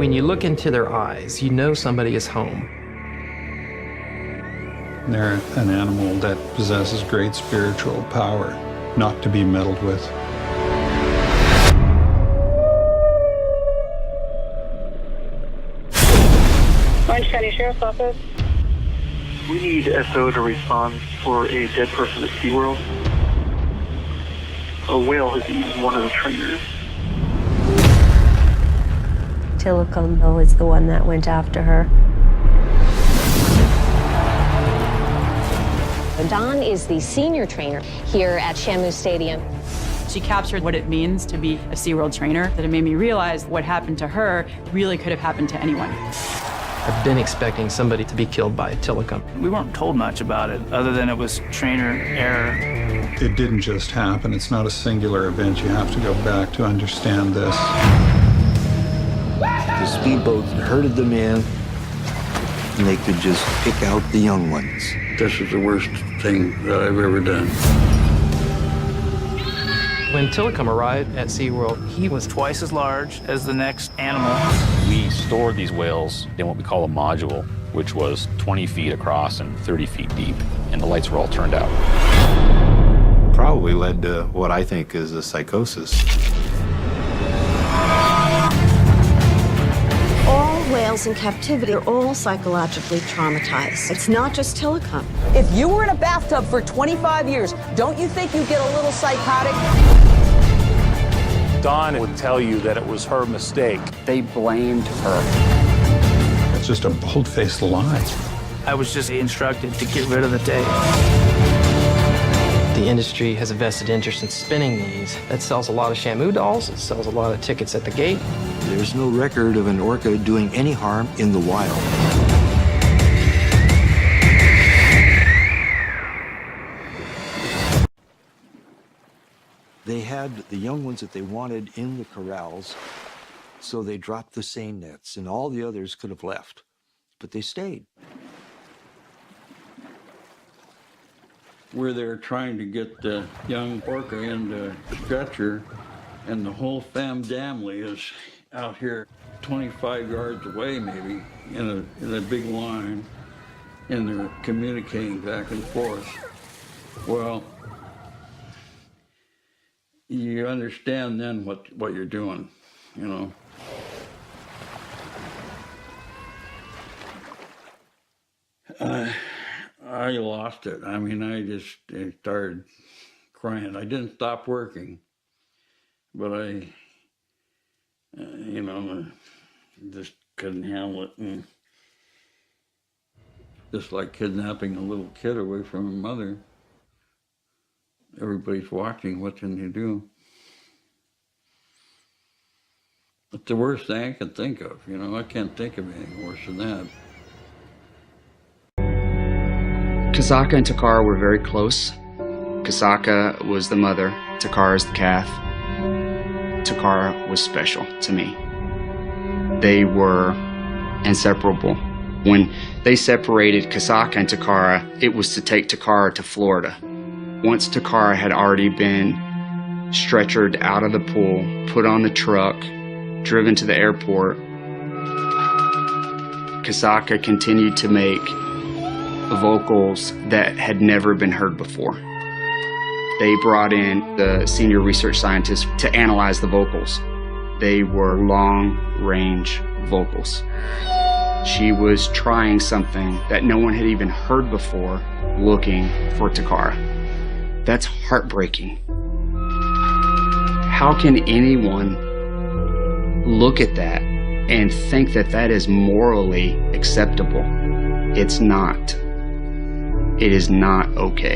When you look into their eyes, you know somebody is home. They're an animal that possesses great spiritual power, not to be meddled with. Orange County Sheriff's Office. We need SO to respond for a dead person at SeaWorld. A whale has eaten one of the trainers. Tilikum, though, is the one that went after her. Dawn is the senior trainer here at Shamu Stadium. She captured what it means to be a SeaWorld trainer, that it made me realize what happened to her really could have happened to anyone. I've been expecting somebody to be killed by a Tilikum. We weren't told much about it, other than it was trainer error. It didn't just happen. It's not a singular event. You have to go back to understand this. The speedboat herded them in, and they could just pick out the young ones. This is the worst thing that I've ever done. When Tilikum arrived at SeaWorld, he was Twice as large as the next animal. We stored these whales in what we call a module, which was 20 feet across and 30 feet deep, and the lights were all turned out. Probably led to what I think is a psychosis. Whales in captivity are all psychologically traumatized. It's not just Tilikum. If you were in a bathtub for 25 years, don't you think you'd get a little psychotic? Dawn would tell you that it was her mistake. They blamed her. It's just a bold-faced lie. I was just instructed to get rid of the tape. The industry has a vested interest in spinning these. That sells a lot of Shamu dolls. It sells a lot of tickets at the gate. There's no record of an orca doing any harm in the wild. They had the young ones that they wanted in the corrals, so they dropped the seine nets, and all the others could have left, but they stayed. We're there trying to get the young orca in the stretcher, and the whole family is out here 25 yards away maybe in a big line, and they're communicating back and forth. Well, you understand then what you're doing, you know. I lost it. I mean, I started crying. I didn't stop working, but I, just couldn't handle it. And just like kidnapping a little kid away from her mother. Everybody's watching. What can you do? It's the worst thing I can think of. You know, I can't think of anything worse than that. Kasaka and Takara were very close. Kasaka was the mother, Takara's the calf. Takara was special to me. They were inseparable. When they separated Kasaka and Takara, it was to take Takara to Florida. Once Takara had already been stretchered out of the pool, put on the truck, driven to the airport, Kasaka continued to make vocals that had never been heard before. They brought in the senior research scientist to analyze the vocals. They were long-range vocals. She was trying something that no one had even heard before, looking for Takara. That's heartbreaking. How can anyone look at that and think that that is morally acceptable? It's not. It is not okay.